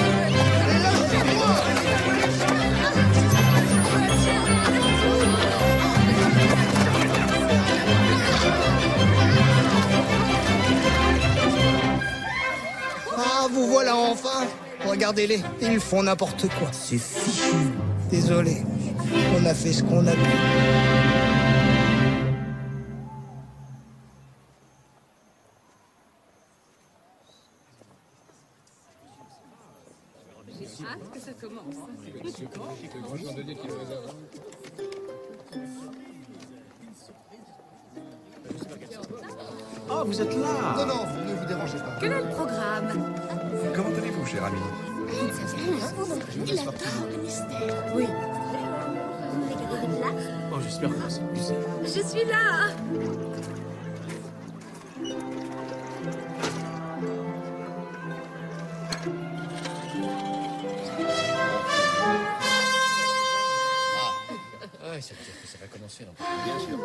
Lâchez-moi. Ah, vous voilà enfin. Regardez-les, ils font n'importe quoi. C'est fichu. Désolé, on a fait ce qu'on a pu. J'ai hâte que ça commence. Oh, vous êtes là. Non, non, ne vous dérangez pas. Quel est le programme? Comment allez-vous, cher ami? Il adore le mystère. Oui. Oh, j'espère que vous amusez. Je suis là. Ah, ça veut dire que ça va commencer, non? Bien sûr.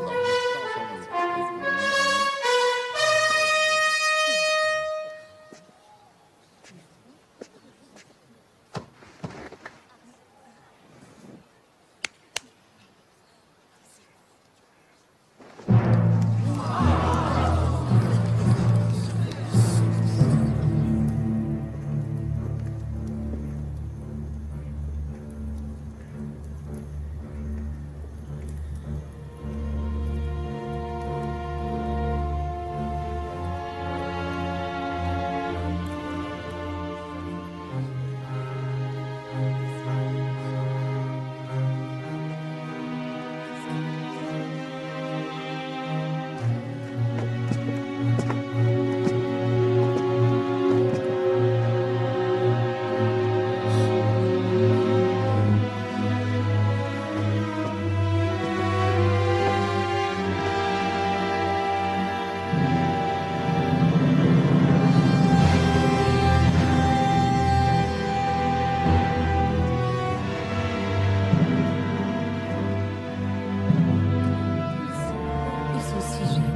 Ils sont si jeunes.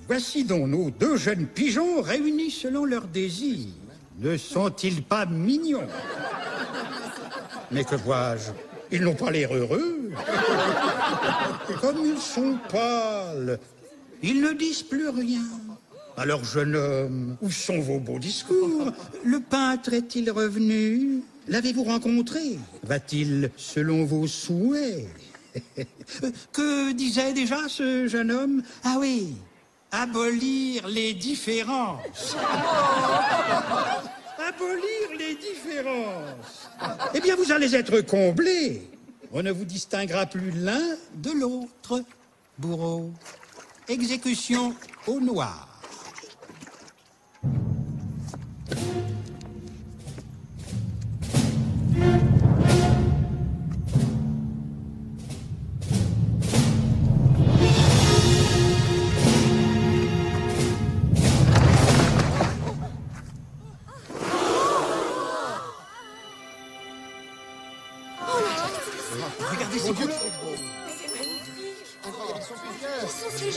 Voici donc nos deux jeunes pigeons réunis selon leurs désirs. Ne sont-ils pas mignons? Mais que vois-je? Ils n'ont pas l'air heureux. Comme ils sont pâles, ils ne disent plus rien. Alors, jeune homme, où sont vos beaux discours? Le peintre est-il revenu? L'avez-vous rencontré? Va-t-il selon vos souhaits? Que disait déjà ce jeune homme? Ah oui, abolir les différences. Abolir les différences. Eh bien, vous allez être comblés. On ne vous distinguera plus l'un de l'autre. Bourreau, exécution au noir. Regardez ces couleurs.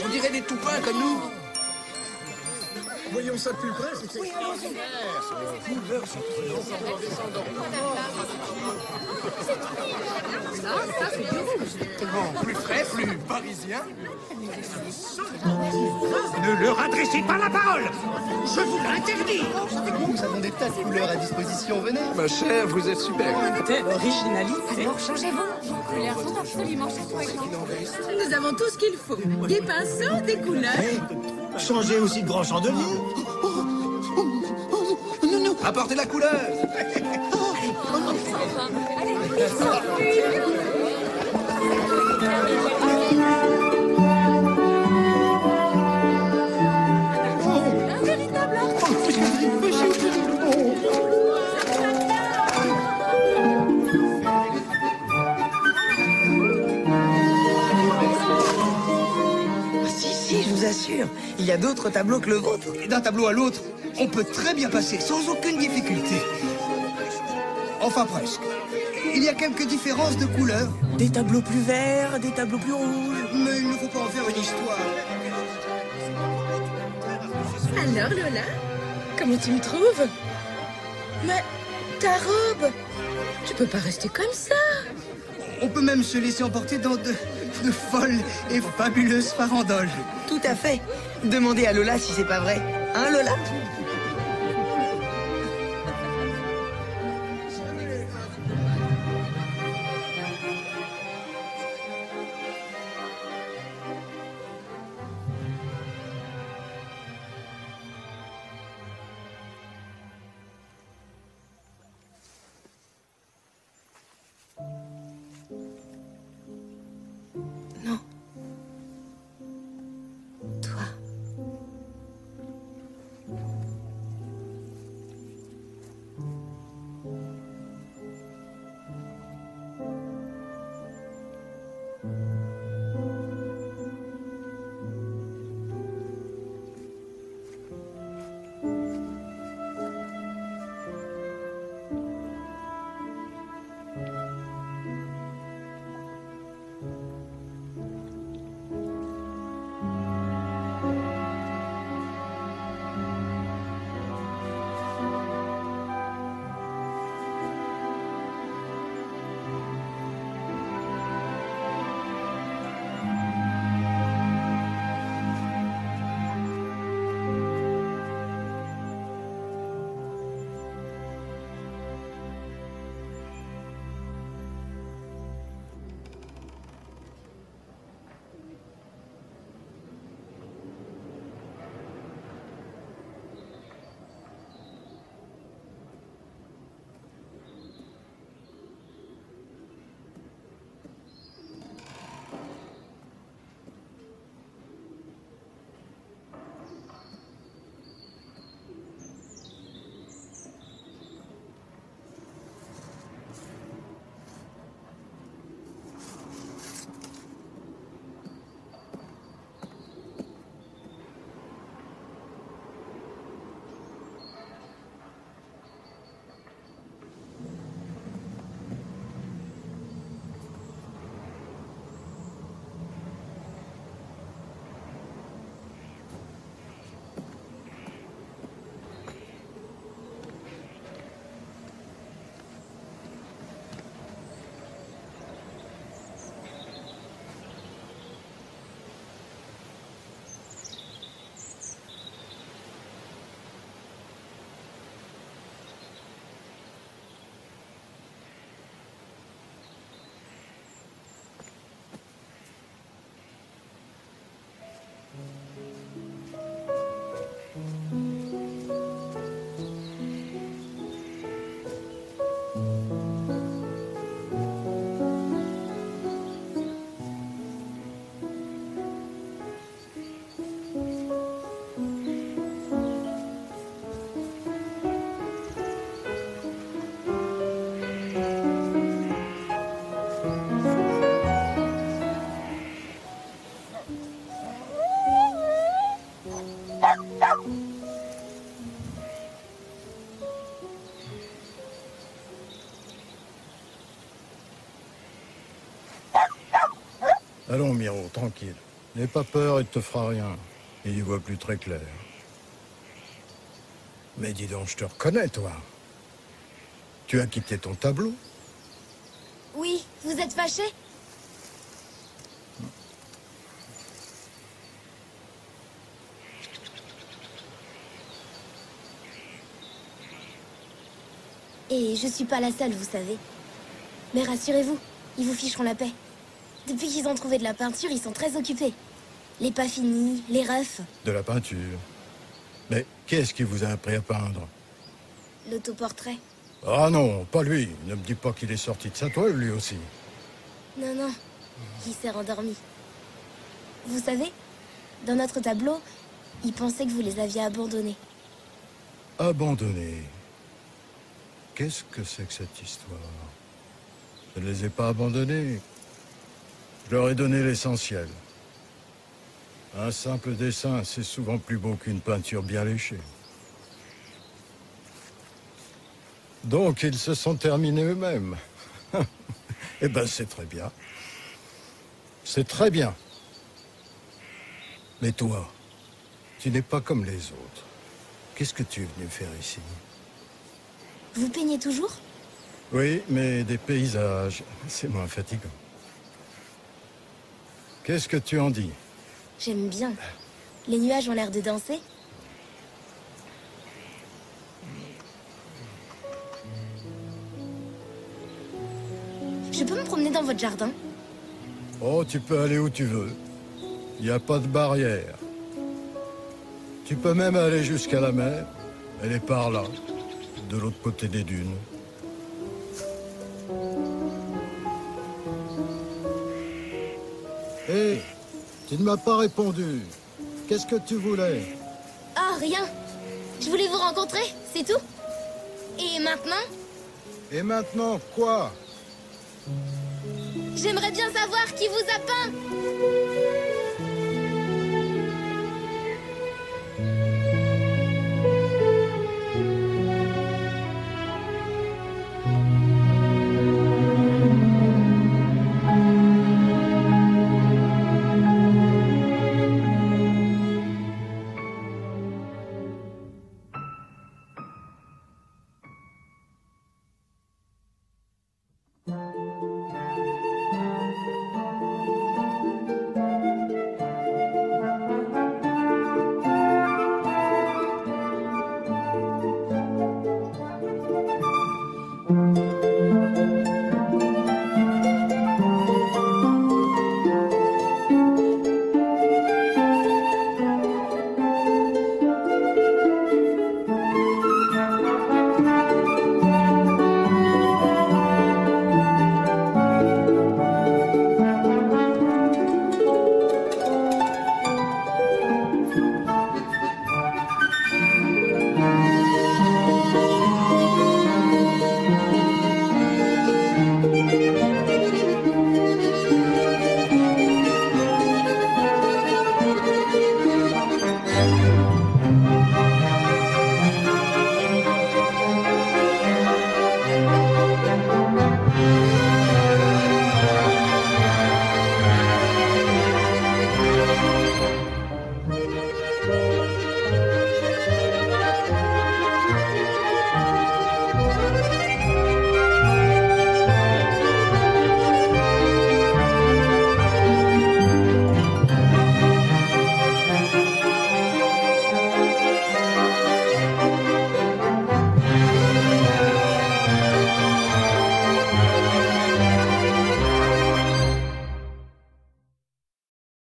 On dirait des toupins comme nous. Voyons ça de plus près, c'est extraordinaire. Ça, c'est du rouge. Plus frais, plus parisien. Ne leur adressez pas la parole. Je vous l'interdis. Nous avons des tas de couleurs à disposition, venez. Ma chère, vous êtes super. Originalité. Alors, changez-vous. Vos couleurs sont absolument chatoyantes. Nous avons tout ce qu'il faut. Des pinceaux, des couleurs. Changez aussi de grand chandelier. Apportez la couleur. Allez, ils s'enfuient. Un véritable artiste. Si, je vous sûr, il y a d'autres tableaux que le vôtre. Et d'un tableau à l'autre, on peut très bien passer sans aucune difficulté. Enfin presque. Il y a quelques différences de couleurs. Des tableaux plus verts, des tableaux plus rouges. Mais il ne faut pas en faire une histoire. Alors, Lola, comment tu me trouves? Mais ta robe, tu peux pas rester comme ça. On peut même se laisser emporter dans de folles et fabuleuses farandoles. Tout à fait. Demandez à Lola si c'est pas vrai. Hein, Lola? Non. Toi. Allons, Miro, tranquille. N'aie pas peur, il te fera rien. Il y voit plus très clair. Mais dis donc, je te reconnais, toi. Tu as quitté ton tableau? Oui, vous êtes fâché? Et je suis pas la seule, vous savez. Mais rassurez-vous, ils vous ficheront la paix. Depuis qu'ils ont trouvé de la peinture, ils sont très occupés. Les pas finis, les refs. De la peinture. Mais qu'est-ce qui vous a appris à peindre? L'autoportrait. Ah non, pas lui. Ne me dis pas qu'il est sorti de sa toile, lui aussi. Non, non, il s'est rendormi. Vous savez, dans notre tableau, ils pensaient que vous les aviez abandonnés. Abandonnés? Qu'est-ce que c'est que cette histoire? Je ne les ai pas abandonnés. Je leur ai donné l'essentiel. Un simple dessin, c'est souvent plus beau qu'une peinture bien léchée. Donc, ils se sont terminés eux-mêmes. Eh ben, c'est très bien. C'est très bien. Mais toi, tu n'es pas comme les autres. Qu'est-ce que tu es venu faire ici? Vous peignez toujours? Oui, mais des paysages, c'est moins fatigant. Qu'est-ce que tu en dis? J'aime bien. Les nuages ont l'air de danser. Je peux me promener dans votre jardin? Oh, tu peux aller où tu veux. Il n'y a pas de barrière. Tu peux même aller jusqu'à la mer. Elle est par là, de l'autre côté des dunes. Hé, tu ne m'as pas répondu. Qu'est-ce que tu voulais? Ah, rien. Je voulais vous rencontrer, c'est tout. Et maintenant? Et maintenant, quoi? J'aimerais bien savoir qui vous a peint.